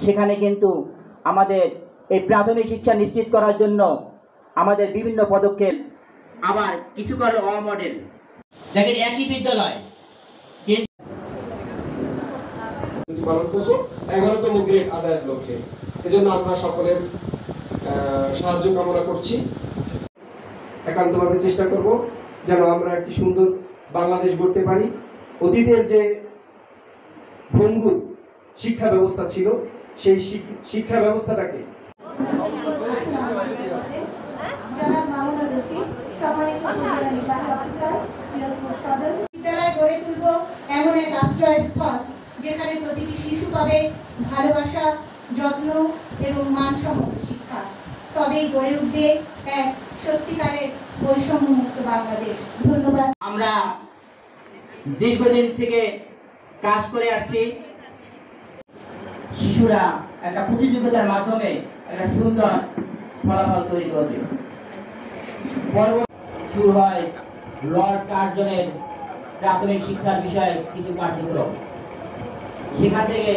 সেখানে কিন্তু আমাদের এই প্রাথমিক শিক্ষা নিশ্চিত করার জন্য আমাদের বিভিন্ন পদক্ষেপ, আবার কিছু করলে অমডেল। দেখেন একই বিদ্যালয় পালন করবো 11তম গ্রেড আদায়ের লক্ষ্যে। এজন্য আমরা সকলের সাহায্য কামনা করছি। একান্তভাবে চেষ্টা করব যেন আমরা একটি সুন্দর বাংলাদেশ গড়তে পারি। অতীতের যে ভঙ্গুর শিক্ষা ব্যবস্থা ছিল, সেই শিক্ষা ব্যবস্থাটাকে বিদ্যালয় গড়ে তুলব এমন এক আশ্রয়স্থল যেখানে প্রতিটি শিশু পাবে ভালোবাসা, যত্ন এবং মানসম্মত শিক্ষা। তবেই গড়ে উঠবে এক সত্যিকারের বৈষম্যমুক্ত বাংলাদেশ। ধন্যবাদ। আমরা দীর্ঘদিন থেকে কাজ করে আসছি। শিশুরা একটা প্রতিযোগিতার মাধ্যমে একটা সুন্দর ফলাফল তৈরি করবে। পরবর্তী শুরু হয় লর্ড কার্জনের প্রাথমিক শিক্ষার বিষয়ে কিছু কার্যক্রম। সেখান থেকে